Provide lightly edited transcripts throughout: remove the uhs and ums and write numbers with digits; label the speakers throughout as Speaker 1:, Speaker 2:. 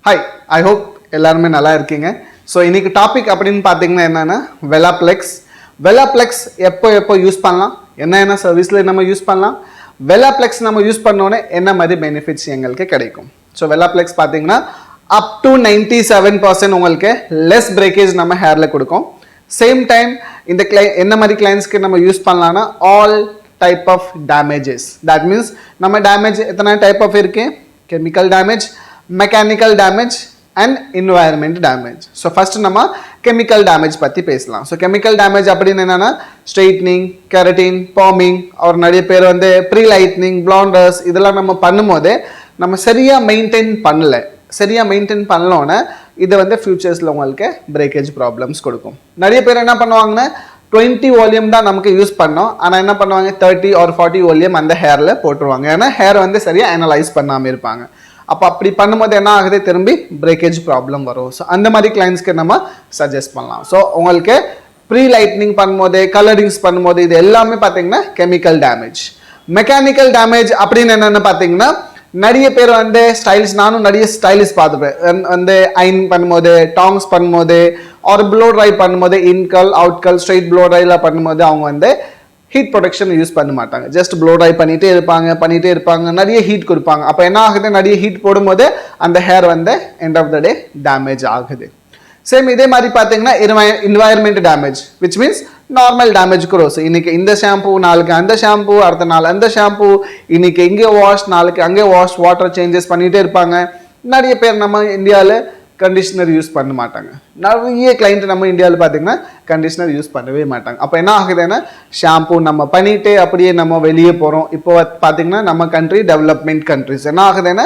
Speaker 1: Hi, I hope எல்லாருமே நல்லா இருக்கீங்க. ஸோ இன்னைக்கு டாபிக் அப்படின்னு பார்த்தீங்கன்னா என்னன்னா வெலாப்ளெக்ஸ். வெலாப்ளெக்ஸ் எப்போ யூஸ் பண்ணலாம், என்ன சர்வீஸில் நம்ம யூஸ் பண்ணலாம், வெலாப்ளெக்ஸ் நம்ம யூஸ் பண்ணோன்னே என்ன மாதிரி பெனிஃபிட்ஸ் எங்களுக்கு கிடைக்கும். ஸோ வெலாப்ளெக்ஸ் பார்த்தீங்கன்னா அப் டு 97% உங்களுக்கு லெஸ் பிரேக்கேஜ் நம்ம ஹேரில் கொடுக்கும். சேம் டைம் இந்த என்ன மாதிரி கிளைண்ட்ஸ்க்கு நம்ம யூஸ் பண்ணலாம்னா all type of damages. That means நம்ம டேமேஜ் எத்தனை டைப் ஆஃப் இருக்கு, chemical damage, mechanical damage and environment damage. So first நம்ம கெமிக்கல் டேமேஜ் பற்றி பேசலாம். ஸோ கெமிக்கல் டேமேஜ் அப்படின்னு என்னன்னா ஸ்ட்ரெயிட்னிங், கெரட்டின், பாமிங், அவர் நிறைய பேர் ப்ரீ லைட்னிங், பிளாண்டர்ஸ் இதெல்லாம் நம்ம பண்ணும்போது நம்ம சரியாக மெயின்டைன் பண்ணலோன்னா இது ஃபியூச்சர்ஸில் உங்களுக்கு பிரேக்கேஜ் ப்ராப்ளம்ஸ் கொடுக்கும். நிறைய பேர் என்ன பண்ணுவாங்கன்னா 20 வால்யூம் தான் நமக்கு யூஸ் பண்ணோம், ஆனால் என்ன பண்ணுவாங்க 30 or 40 வால்யூம் அந்த ஹேரில் போட்டுருவாங்க. ஏன்னா ஹேர் சரியாக அனலைஸ் பண்ணாமல் இருப்பாங்க. அப்போ அப்படி பண்ணும்போது என்ன ஆகுது, திரும்பி பிரேக்கேஜ் ப்ராப்ளம் வரும். ஸோ அந்த மாதிரி கிளைண்ட்ஸ்க்கு நம்ம சஜஸ்ட் பண்ணலாம். ஸோ உங்களுக்கு ப்ரீ லைட்னிங் பண்ணும்போது, கலரிங்ஸ் பண்ணும்போது இது எல்லாமே பார்த்தீங்கன்னா கெமிக்கல் டேமேஜ். மெக்கானிக்கல் டேமேஜ் அப்படின்னு என்னென்னு பார்த்தீங்கன்னா நிறைய பேர் ஸ்டைலிஷ், நானும் நிறைய ஸ்டைலிஷ் பார்த்துப்பேன். அயன் பண்ணும்போது, டாங்ஸ் பண்ணும்போது, ஒரு ப்ளோ ட்ரை பண்ணும்போது, இன்கல் அவுட்கல் ஸ்ட்ரெயிட் ப்ளோ ட்ரைலாம் பண்ணும்போது அவங்க ஹீட் ப்ரொடெக்ஷன் யூஸ் பண்ண மாட்டாங்க. ஜஸ்ட் ப்ளோ ட்ரை பண்ணிட்டே இருப்பாங்க, நிறைய ஹீட் கொடுப்பாங்க. அப்போ என்ன ஆகுது, நிறைய ஹீட் போடும்போது அந்த hair end of the day damage ஆகுது. சேம் இதே மாதிரி பார்த்தீங்கன்னா environment damage, which means normal damage grows. இன்னைக்கு இந்த ஷாம்பு, நாளைக்கு அந்த ஷாம்பு, அடுத்த நாள் அந்த ஷாம்பு, இன்னைக்கு எங்கே வாஷ், நாளைக்கு அங்கே வாஷ், வாட்டர் சேஞ்சஸ் பண்ணிகிட்டே இருப்பாங்க. நிறைய பேர் நம்ம இந்தியாவில் கண்டிஷனர் யூஸ் பண்ண மாட்டாங்க. நிறைய கிளைண்ட் நம்ம இந்தியாவில் பார்த்தீங்கன்னா கண்டிஷனர் யூஸ் பண்ணவே மாட்டாங்க. அப்போ என்ன ஆகுதுன்னா ஷாம்பு நம்ம பண்ணிட்டு அப்படியே நம்ம வெளியே போகிறோம். இப்போ பார்த்தீங்கன்னா நம்ம கண்ட்ரி டெவலப்மெண்ட் கண்ட்ரிஸ் என்ன ஆகுதுன்னா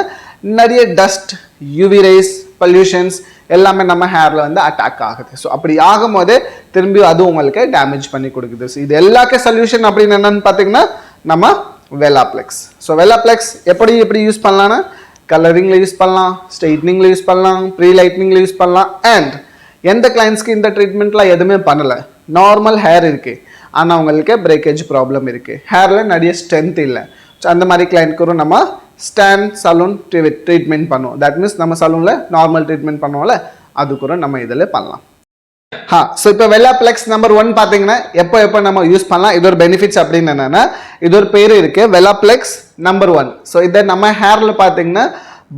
Speaker 1: நிறைய டஸ்ட், யூவி ரேஸ், பொல்யூஷன்ஸ் எல்லாமே நம்ம ஹேரில் அட்டாக் ஆகுது. ஸோ அப்படி ஆகும்போது திரும்பி அது உங்களுக்கு டேமேஜ் பண்ணி கொடுக்குது. ஸோ இது எல்லாருக்கும் சொல்யூஷன் அப்படின்னு என்னன்னு பார்த்தீங்கன்னா நம்ம வெலாப்ளெக்ஸ். ஸோ வெலாப்ளெக்ஸ் எப்படி யூஸ் பண்ணலான்னா கலரிங்கில் யூஸ் பண்ணலாம், ஸ்ட்ரெயிட்னிங்கில் யூஸ் பண்ணலாம், ப்ரீ லைட்னிங்கில் யூஸ் பண்ணலாம். அண்ட் எந்த கிளைண்ட்ஸ்க்கு இந்த ட்ரீட்மெண்ட்லாம் எதுவுமே பண்ணலை, நார்மல் ஹேர் இருக்குது ஆனால் அவங்களுக்கு பிரேக்கேஜ் ப்ராப்ளம் இருக்குது, ஹேரில் நிறைய ஸ்ட்ரென்த் இல்லை. ஸோ அந்த மாதிரி கிளைண்ட்க்கு நம்ம ஸ்டாண்ட் சலூன் ட்ரீட்மெண்ட் பண்ணுவோம். தட் மீன்ஸ் நம்ம சலூனில் நார்மல் ட்ரீட்மெண்ட் பண்ணுவோம்ல, அது கூட நம்ம இதில் பண்ணலாம். ஸோ இப்போ வெலாப்ளெக்ஸ் நம்பர் 1 பார்த்தீங்கன்னா எப்போ நம்ம யூஸ் பண்ணலாம், இது ஒரு பெனிஃபிட்ஸ் அப்படின்னு என்னன்னா இது ஒரு பேர் இருக்கு, வெலாப்ளெக்ஸ் நம்பர் 1. ஸோ இதை நம்ம ஹேரில் பார்த்தீங்கன்னா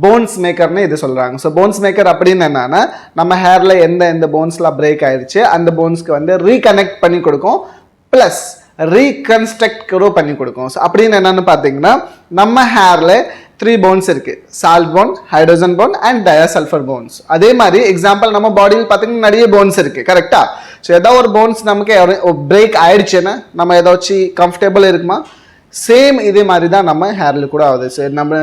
Speaker 1: போன்ஸ் மேக்கர்னு இது சொல்கிறாங்க. ஸோ போன்ஸ் மேக்கர் அப்படின்னு என்னன்னா நம்ம ஹேரில் எந்த போன்ஸ்லாம் பிரேக் ஆயிடுச்சு அந்த போன்ஸ்க்கு ரீகனெக்ட் பண்ணி கொடுக்கும், ப்ளஸ் ரீகன்ஸ்ட்ரக்ட் கூட பண்ணி கொடுக்கும். ஸோ அப்படின்னு என்னன்னு பார்த்தீங்கன்னா நம்ம ஹேரில் 3 போன்ஸ் இருக்கு, salt bond, hydrogen bond and disulphide bonds. அதே மாதிரி எக்ஸாம்பிள் நம்ம பாடியில் பார்த்தீங்கன்னா நிறைய போன்ஸ் இருக்கு, கரெக்டா? ஸோ ஏதாவது ஒரு போன்ஸ் நமக்கு பிரேக் ஆயிடுச்சுன்னா நம்ம ஏதாச்சும் கம்ஃபர்டபுள் இருக்குமா, சேம் இதே மாதிரி தான் நம்ம ஹேரில் கூட ஆகுது. சரி, நம்ம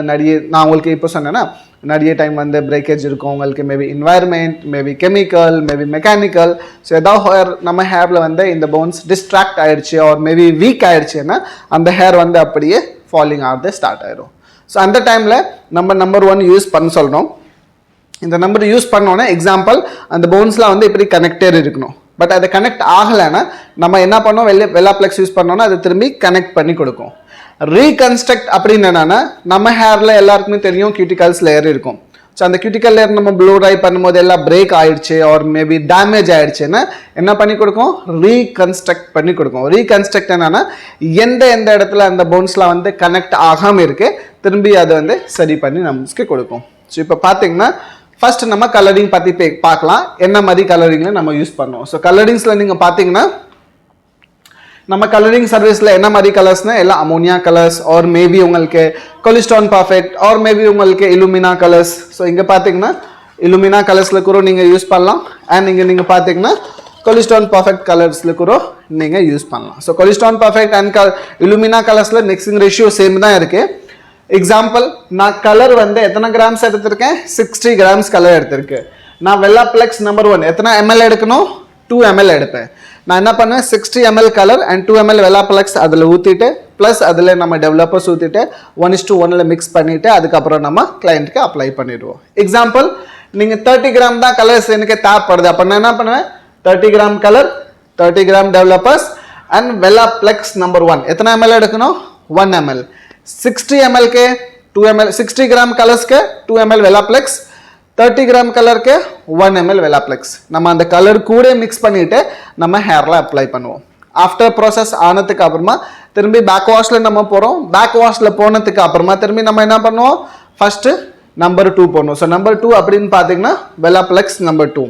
Speaker 1: நான் உங்களுக்கு இப்போ சொன்னேன்னா நிறைய டைம் பிரேக்கேஜ் இருக்கும் உங்களுக்கு, maybe environment, maybe chemical, maybe mechanical. So ஏதாவது நம்ம ஹேரில் இந்த போன்ஸ் டிஸ்ட்ராக்ட் ஆயிடுச்சு ஆர் மேபி வீக் ஆயிடுச்சுன்னா அந்த ஹேர் அப்படியே ஃபாலிங் ஆகிறது ஸ்டார்ட் ஆயிடும். ஸோ அந்த டைமில் நம்ம நம்பர் 1 யூஸ் பண்ண சொல்கிறோம். இந்த நம்பர் யூஸ் பண்ணோன்னா எக்ஸாம்பிள் அந்த போன்ஸ்லாம் இப்படி கனெக்டட் இருக்கணும். பட் அதை கனெக்ட் ஆகலைன்னா நம்ம என்ன பண்ணோம், வெலாப்ளெக்ஸ் யூஸ் பண்ணோன்னா அதை திரும்பி கனெக்ட் பண்ணி கொடுக்கும். ரீகன்ஸ்ட்ரக்ட் அப்படின்னு என்னன்னா நம்ம ஹேரில் எல்லாருக்குமே தெரியும் கியூட்டிகல்ஸ் லேயர் இருக்கும். ஸோ அந்த கியூட்டிக்கல் லேயர் நம்ம ப்ளோ ட்ரை பண்ணும்போது எல்லாம் பிரேக் ஆயிடுச்சு ஆர் மேபி டேமேஜ் ஆயிடுச்சுன்னா என்ன பண்ணி கொடுக்கும், ரீகன்ஸ்ட்ரக்ட் பண்ணி கொடுக்கும். ரீகன்ஸ்ட்ரக்ட் என்னன்னா எந்த இடத்துல அந்த போன்ஸ்லாம் கனெக்ட் ஆகாமல் இருக்கு திரும்பி அதை சரி பண்ணி நமக்கு கொடுக்கும். ஸோ இப்போ பார்த்தீங்கன்னா ஃபர்ஸ்ட் நம்ம கலரிங் பற்றி பார்க்கலாம், என்ன மாதிரி கலரிங்கில் நம்ம யூஸ் பண்ணோம். ஸோ கலரிங்ஸில் நீங்கள் பார்த்தீங்கன்னா நம்ம கலரிங் சர்வீஸில் என்ன மாதிரி கலர்ஸ்னா எல்லாம் அமோனியா கலர்ஸ் ஆர் மேபி உங்களுக்கு கொலிஸ்டான் பர்ஃபெக்ட் ஆர் மேபி உங்களுக்கு இலுமினா கலர்ஸ். ஸோ இங்கே பார்த்தீங்கன்னா இலுமினா கலர்ஸில் கூட நீங்கள் யூஸ் பண்ணலாம். அண்ட் இங்கே நீங்கள் பார்த்தீங்கன்னா கொலிஸ்டான் பர்ஃபெக்ட் கலர்ஸில் கூட நீங்கள் யூஸ் பண்ணலாம். ஸோ கொலிஸ்டான் பர்ஃபெக்ட் அண்ட் இலுமினா கலர்ஸில் மிக்சிங் ரேஷியோ சேம் தான் இருக்குது. எக்ஸாம்பிள் நான் கலர் எத்தனை கிராம்ஸ் எடுத்திருக்கேன், 60 கிராம்ஸ் கலர் எடுத்திருக்கு. நான் வெலாப்ளெக்ஸ் நம்பர் 1 எத்தனை ml எடுக்கணும், 2 ml எடுப்பேன். நான் என்ன பண்ணுவேன், 60 ml கலர் அண்ட் 2 ml வெலாப்ளெக்ஸ் அதில் ஊற்றிட்டு ப்ளஸ் அதில் நம்ம டெவலப்பர்ஸ் ஊற்றிட்டு 1:1 மிக்ஸ் பண்ணிவிட்டு அதுக்கப்புறம் நம்ம கிளைண்ட்டுக்கு அப்ளை பண்ணிடுவோம். எக்ஸாம்பிள் நீங்கள் 30 கிராம் தான் கலர்ஸ் எனக்கு தேவைப்படுது, அப்போ நான் என்ன பண்ணுவேன் 30 gram colour, 30 gram developers and Welaplex number 1 எத்தனை ml எடுக்கணும், 1 ml. 60 ml के 2 ml 60 ग्राम कलर्स के 2 ml वेलाप्लेक्स 30 கிராம் கலருக்கு 1 ml வெலாப்ளெக்ஸ் நம்ம அந்த கலர் கூட மிக்ஸ் பண்ணிட்டு நம்ம ஹேர்ல அப்ளை பண்ணுவோம். ஆஃப்டர் ப்ராசஸ் ஆனதுக்கு அப்புறமா திரும்பி பேக் வாஷ்ல நம்ம போறோம். பேக் வாஷ்ல போனதுக்கு அப்புறமா திரும்பி நம்ம என்ன பண்ணுவோம், ஃபர்ஸ்ட் நம்பர் 2 பண்ணுவோம். ஸோ நம்பர் 2 அப்படின்னு பார்த்தீங்கன்னா வெலாப்ளெக்ஸ் நம்பர் 2.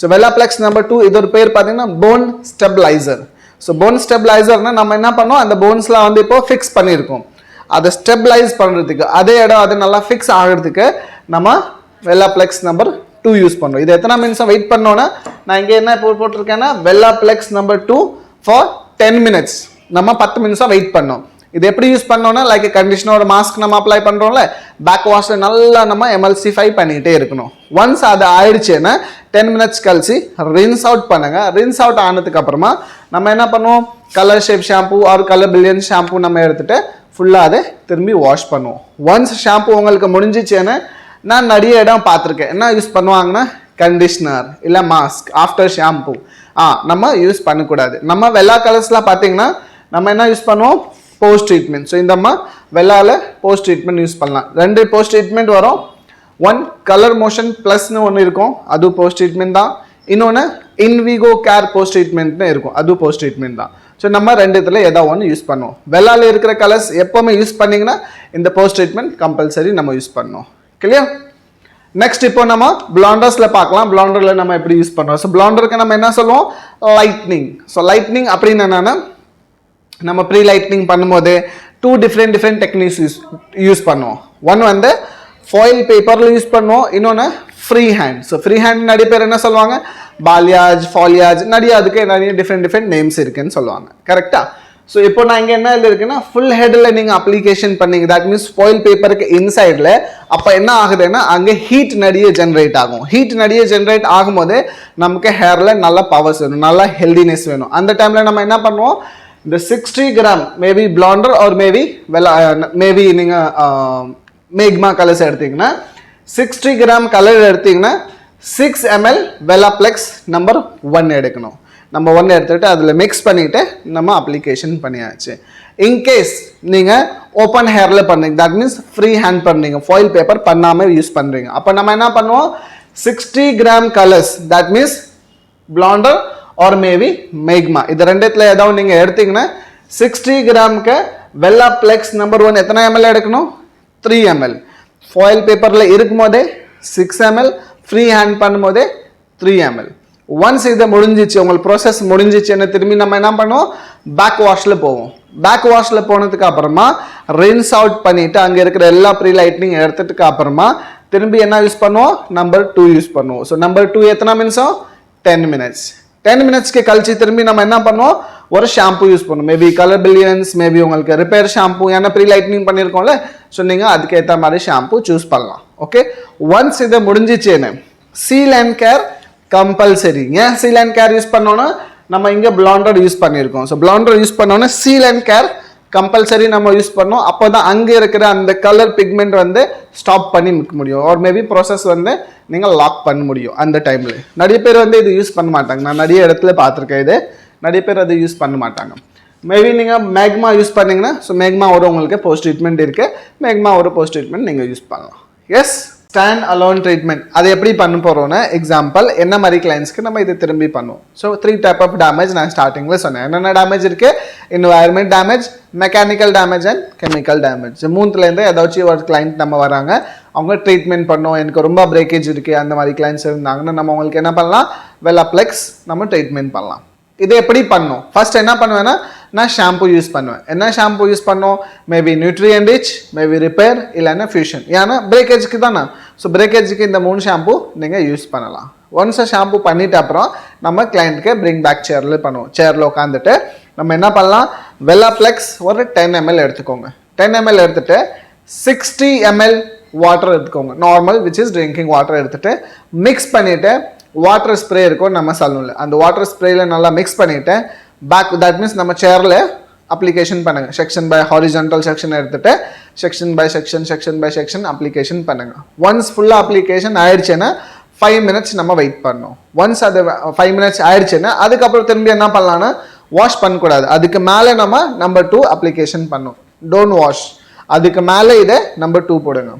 Speaker 1: ஸோ வெலாப்ளெக்ஸ் நம்பர் 2 இதோட பேர் பார்த்தீங்கன்னா போன் ஸ்டெபிளைசர். ஸோ போன் ஸ்டெபிளைசர்னா நம்ம என்ன பண்ணோம், அந்த போன்ஸ்லாம் வந்து இப்போ ஃபிக்ஸ் பண்ணியிருக்கோம். அதை ஸ்டெபிளைஸ் பண்ணுறதுக்கு அதே இடம் அது நல்லா ஃபிக்ஸ் ஆகிறதுக்கு நம்ம வெலாப்ளெக்ஸ் நம்பர் 2 யூஸ் பண்ணுறோம். இது எத்தனை மினிட்ஸ் வெயிட் பண்ணோன்னா நான் இங்கே என்ன போட்டிருக்கேன்னா வெலாப்ளெக்ஸ் நம்பர் 2 ஃபார் 10 minutes. நம்ம 10 நிமிஷம் வெயிட் பண்ணோம். இது எப்படி யூஸ் பண்ணோம்னா லைக் கண்டிஷனர் மாஸ்க் நம்ம அப்ளை பண்ணுறோம்ல, பேக் வாஷ்ல நல்லா நம்ம எமல்சிஃபை பண்ணிகிட்டே இருக்கணும். ஒன்ஸ் அது ஆயிடுச்சுன்னா 10 minutes கழிச்சு ரின்ஸ் அவுட் பண்ணுங்க. ரின்ஸ் அவுட் ஆனதுக்கு அப்புறமா நம்ம என்ன பண்ணுவோம், colour shape shampoo or colour billion shampoo நம்ம எடுத்துட்டு ஃபுல்லாக அதை திரும்பி வாஷ் பண்ணுவோம். ஒன்ஸ் ஷாம்பு உங்களுக்கு முடிஞ்சிச்சுன்னு நான் நிறைய இடம் பார்த்துருக்கேன். என்ன யூஸ் பண்ணுவாங்கன்னா கண்டிஷனர் இல்லை மாஸ்க் ஆஃப்டர் ஷாம்பு நம்ம யூஸ் பண்ணக்கூடாது. நம்ம வெள்ளா கலர்ஸ்லாம் பார்த்தீங்கன்னா நம்ம என்ன யூஸ் பண்ணுவோம், போஸ்ட் ட்ரீட்மெண்ட். ஸோ இந்த வெள்ளால போஸ்ட் ட்ரீட்மெண்ட் யூஸ் பண்ணலாம். 2 போஸ்ட் ட்ரீட்மெண்ட் வரும். 1 கலர் மோஷன் ப்ளஸ்னு ஒன்று இருக்கும், அது போஸ்ட் ட்ரீட்மெண்ட் தான். இன்னொன்று இன்விகோ கேர் போஸ்ட் ட்ரீட்மெண்ட்னு இருக்கும், அது போஸ்ட் ட்ரீட்மெண்ட் தான். ஸோ நம்ம 2 ஏதாவது ஒன்று யூஸ் பண்ணுவோம். வெள்ளால இருக்கிற கலர்ஸ் எப்போவுமே யூஸ் பண்ணிங்கன்னா இந்த போஸ்ட் ட்ரீட்மெண்ட் கம்பல்சரி நம்ம யூஸ் பண்ணோம். கிளியர்? நெக்ஸ்ட் இப்போ நம்ம பிளாண்டர்ஸ்ல பார்க்கலாம். பிளாண்டர்ல நம்ம எப்படி யூஸ் பண்ணுவோம். ஸோ பிளாண்டருக்கு நம்ம என்ன சொல்லுவோம், லைட்னிங். ஸோ லைட்னிங் அப்படின்னு என்னன்னா நம்ம ப்ரீ லைட்னிங் பண்ணும்போது 2 டிஃப்ரெண்ட் டெக்னிக்ஸ் யூஸ் பண்ணுவோம். ஒன் வந்து ஃபாயில் பேப்பரில் யூஸ் பண்ணுவோம், இன்னொன்று free hand. So free hand நிறைய பேர் என்ன சொல்லுவாங்க, பாலியாஜ் ஃபாலியாஜ் நிறைய அதுக்கு நிறைய டிஃப்ரெண்ட் நேம்ஸ் இருக்குன்னு சொல்லுவாங்க. கரெக்டா? ஸோ இப்போ நான் இங்கே என்ன இருக்குன்னா ஃபுல் ஹெட்டில் நீங்கள் அப்ளிகேஷன் பண்ணீங்க, தட் மீன்ஸ் ஃபாயில் பேப்பருக்கு இன்சைடில். அப்போ என்ன ஆகுதுன்னா அங்கே ஹீட் நிறைய ஜென்ரேட் ஆகும். ஹீட் நிறைய ஜென்ரேட் ஆகும்போது நமக்கு ஹேரில் நல்ல பவர்ஸ் வேணும், நல்ல ஹெல்தினஸ் வேணும். அந்த டைமில் நம்ம என்ன பண்ணுவோம், இந்த 60 gram maybe blender or maybe நீங்கள் மேக்மா கலர்ஸ் எடுத்தீங்கன்னா 60 கிராம் கலர் எடுத்தீங்கன்னா 6 ml வெலாப்ளெக்ஸ் நம்பர் 1 எடுக்கணும். நம்ம 1 எடுத்துகிட்டு அதில் மிக்ஸ் பண்ணிவிட்டு நம்ம அப்ளிகேஷன் பண்ணியாச்சு. இன்கேஸ் நீங்கள் ஓப்பன் ஹேரில் பண்ணுறீங்க, தட் மீன்ஸ் ஃப்ரீ ஹேண்ட் பண்ணுறீங்க, ஃபாயில் பேப்பர் பண்ணாமல் யூஸ் பண்ணுறீங்க, அப்போ நம்ம என்ன பண்ணுவோம், 60 gram colours that means blender or maybe magma இது 2 ஏதாவது நீங்கள் எடுத்தீங்கன்னா 60 கிராமுக்கு வெலாப்ளெக்ஸ் நம்பர் 1 எத்தனை ml எடுக்கணும், 3 ml. ஃபாயில் பேப்பரில் இருக்கும் போதே 6 ml, ஃப்ரீ ஹேண்ட் பண்ணும் போதே 3 ml. ஒன்ஸ் இதை முடிஞ்சிச்சு, உங்களுக்கு ப்ராசஸ் முடிஞ்சிச்சுன்னு திரும்பி நம்ம என்ன பண்ணுவோம், பேக் வாஷ்ல போவோம். பேக் வாஷ்ல போனதுக்கு அப்புறமா ரின்ஸ் அவுட் பண்ணிட்டு அங்கே இருக்கிற எல்லா ப்ரீ லைட்னிங் எடுத்துட்டு அப்புறமா திரும்பி என்ன யூஸ் பண்ணுவோம், நம்பர் 2 யூஸ் பண்ணுவோம். ஸோ நம்பர் 2 எத்தனை நிமிஷம், 10 minutes. 10 minutesக்கு கழிச்சு திரும்பி நம்ம என்ன பண்ணுவோம், ஒரு ஷாம்பு யூஸ் பண்ணுவோம். மேபி கலர் பில்லியன்ஸ், மேபி உங்களுக்கு ரிப்பேர் ஷாம்பு, ஏன்னா ப்ரீ லைட்னிங் பண்ணியிருக்கோம்ல, ஸோ நீங்கள் அதுக்கேற்ற மாதிரி ஷாம்பு சூஸ் பண்ணலாம். ஓகே, ஒன்ஸ் இதை முடிஞ்சிச்சேன்னு சீல் அண்ட் கேர் கம்பல்சரி. ஏன் சீல் அண்ட் கேர் யூஸ் பண்ணோன்னா நம்ம இங்கே பிளாண்டர் யூஸ் பண்ணியிருக்கோம். ஸோ பிளாண்டர் யூஸ் பண்ணோன்னா சீல் அண்ட் கேர் கம்பல்சரி நம்ம யூஸ் பண்ணோம். அப்போ தான் அங்கே இருக்கிற அந்த கலர் பிக்மெண்ட் வந்து ஸ்டாப் பண்ணி நிற்க முடியும், ஒரு மேபி ப்ராசஸ் வந்து நீங்கள் லாக் பண்ண முடியும். அந்த டைமில் நிறைய பேர் வந்து இது யூஸ் பண்ண மாட்டாங்க. நான் நிறைய இடத்துல பார்த்துருக்கேன், இது நிறைய பேர் அது யூஸ் பண்ண மாட்டாங்க. மேபி நீங்கள் மேக்மா யூஸ் பண்ணீங்கன்னா, ஸோ மேக்மா ஒரு உங்களுக்கு போஸ்ட் ட்ரீட்மெண்ட் இருக்குது, மேக்மா ஒரு போஸ்ட் ட்ரீட்மெண்ட் நீங்கள் யூஸ் பண்ணலாம். எஸ், ஸ்டாண்ட் அலோன் ட்ரீட்மெண்ட் அது எப்படி பண்ண போகிறோன்னா, எக்ஸாம்பிள் என்ன மாதிரி கிளைண்ட்ஸ்க்கு நம்ம இதை திரும்பி பண்ணுவோம். ஸோ 3 டைப் ஆஃப் டேமேஜ் நான் ஸ்டார்டிங்கில் சொன்னேன். என்னென்ன டேமேஜ் இருக்குது, environment damage, mechanical damage and chemical damage. மூணுலேருந்து ஏதாச்சும் ஒரு கிளைண்ட் நம்ம வராங்க, அவங்க ட்ரீட்மெண்ட் பண்ணோம், எனக்கு ரொம்ப பிரேக்கேஜ் இருக்குது, அந்த மாதிரி கிளைண்ட்ஸ் இருந்தாங்கன்னா நம்ம அவங்களுக்கு என்ன பண்ணலாம், வெலாப்ளெக்ஸ் நம்ம ட்ரீட்மெண்ட் பண்ணலாம். இது எப்படி பண்ணும், ஃபர்ஸ்ட் என்ன பண்ணுவேன்னா நான் ஷாம்பு யூஸ் பண்ணுவேன். என்ன ஷாம்பு யூஸ் பண்ணோம், maybe nutrient rich, maybe repair, இல்லைன்னா ஃபியூஷன். ஏன்னா பிரேக்கேஜுக்கு தானே, ஸோ பிரேக்கேஜுக்கு இந்த 3 ஷாம்பு நீங்கள் யூஸ் பண்ணலாம். ஒன்ஸ் ஷாம்பு பண்ணிட்டு அப்புறம் நம்ம கிளைண்ட்டுக்கு பிரிங் பேக் சேரில் பண்ணுவோம். சேரில் உட்காந்துட்டு நம்ம என்ன பண்ணலாம், வெலாப்ளெக்ஸ் ஒரு 10 ml எடுத்துக்கோங்க. 10 ml எடுத்துட்டு 60 ml வாட்டர் எடுத்துக்கோங்க, normal which is drinking water எடுத்துட்டு மிக்ஸ் பண்ணிவிட்டு வாட்டர் ஸ்ப்ரே இருக்கும் நம்ம சலூனில், அந்த வாட்டர் ஸ்ப்ரேயில் நல்லா மிக்ஸ் பண்ணிவிட்டு பேக், தட் மீன்ஸ் நம்ம சேரில் அப்ளிகேஷன் பண்ணுங்கள். செக்ஷன் பை ஹாரிஜான்டல் செக்ஷன் எடுத்துகிட்டு செக்ஷன் பை செக்ஷன் அப்ளிகேஷன் பண்ணுங்கள். ஒன்ஸ் ஃபுல்லாக அப்ளிகேஷன் ஆயிடுச்சுன்னா 5 minutes நம்ம வெயிட் பண்ணோம். ஒன்ஸ் அது 5 minutes ஆயிடுச்சுன்னா அதுக்கப்புறம் திரும்பி என்ன பண்ணலான்னா வாஷ் பண்ணக்கூடாது. அதுக்கு மேலே நம்ம நம்பர் 2 அப்ளிகேஷன் பண்ணோம். டோன்ட் வாஷ், அதுக்கு மேலே இதை நம்பர் 2 போடுங்க.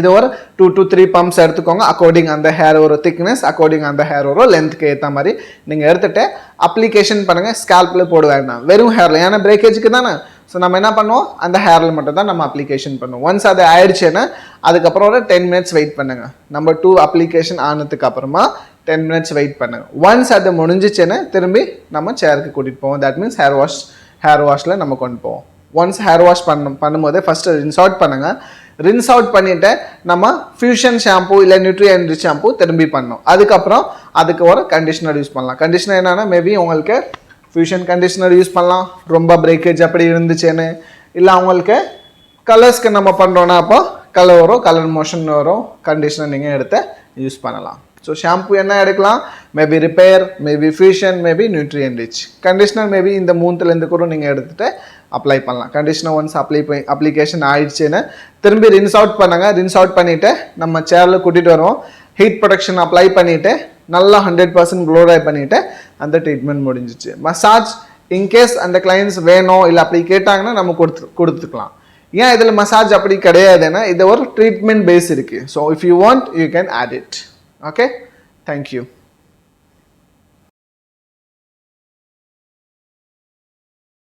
Speaker 1: இது ஒரு 2 to 3 பம்ப்ஸ் எடுத்துக்கோங்க. அக்கார்டிங் அந்த ஹேர் ஒரு திக்னஸ், அக்கார்டிங் அந்த ஹேர் ஒரு லென்த்துக்கு ஏற்ற மாதிரி நீங்கள் எடுத்துகிட்டு அப்ளிகேஷன் பண்ணுங்கள். ஸ்கேல்பில் போட வேண்டாம், வெறும் ஹேரில், ஏன்னா பிரேக்கேஜுக்கு தானே. ஸோ நம்ம என்ன பண்ணுவோம், அந்த ஹேரில் மட்டும் தான் நம்ம அப்ளிகேஷன் பண்ணுவோம். ஒன்ஸ் அது ஆயிடுச்சுன்னா அதுக்கப்புறம் ஒரு 10 மினிட்ஸ் வெயிட் பண்ணுங்கள். நம்பர் 2 அப்ளிகேஷன் ஆனதுக்கு அப்புறமா 10 மினிட்ஸ் வெயிட் பண்ணுங்கள். ஒன்ஸ் அது முடிஞ்சிச்சுன்னா திரும்பி நம்ம சேருக்கு கூட்டிகிட்டு போவோம். தட் மீன்ஸ் ஹேர் வாஷில் நம்ம கொண்டு போவோம். ஒன்ஸ் ஹேர் வாஷ் பண்ணும்போதே ஃபஸ்ட்டு ரின்ஸ் அவுட் பண்ணுங்கள். ரின்ஸ் அவுட் பண்ணிவிட்டு நம்ம ஃபியூஷன் ஷாம்பு இல்லை நியூட்ரியன்ட் ஷாம்பு திரும்பி பண்ணோம். அதுக்கப்புறம் அதுக்கு ஒரு கண்டிஷனர் யூஸ் பண்ணலாம். கண்டிஷனர் என்னென்னா மேபி உங்களுக்கு ஃபியூஷன் கண்டிஷனர் யூஸ் பண்ணலாம், ரொம்ப பிரேக்கேஜ் அப்படி இருந்துச்சுன்னு. இல்லை அவங்களுக்கு கலர்ஸ்க்கு நம்ம பண்ணுறோன்னா அப்போ கலர் மோஷன் வரும், கண்டிஷனர் நீங்கள் எடுத்து யூஸ் பண்ணலாம். ஸோ ஷாம்பு என்ன எடுக்கலாம், maybe repair, maybe fusion, maybe nutrient rich. Conditioner maybe இந்த 3லேருந்து கூட நீங்கள் எடுத்துகிட்டு அப்ளை பண்ணலாம். கண்டிஷனர் ஒன்ஸ் அப்ளிகேஷன் ஆயிடுச்சுன்னு திரும்பி ரின்ஸ் அவுட் பண்ணுங்கள். ரின்ஸ் அவுட் பண்ணிவிட்டு நம்ம சேரில் கூட்டிகிட்டு வருவோம். ஹீட் ப்ரொடக்ஷன் அப்ளை பண்ணிவிட்டு நல்லா 100% க்ளோ ட்ரை பண்ணிவிட்டு அந்த ட்ரீட்மெண்ட் முடிஞ்சிச்சு. மசாஜ் இன்கேஸ் அந்த கிளைண்ட்ஸ் வேணும் இல்லை அப்படி கேட்டாங்கன்னா நம்ம கொடுத்துக்கலாம். ஏன் இதில் மசாஜ் அப்படி கிடையாதுன்னா இது ஒரு ட்ரீட்மெண்ட் பேஸ் இருக்குது. So if you want you can add it. Okay, thank you.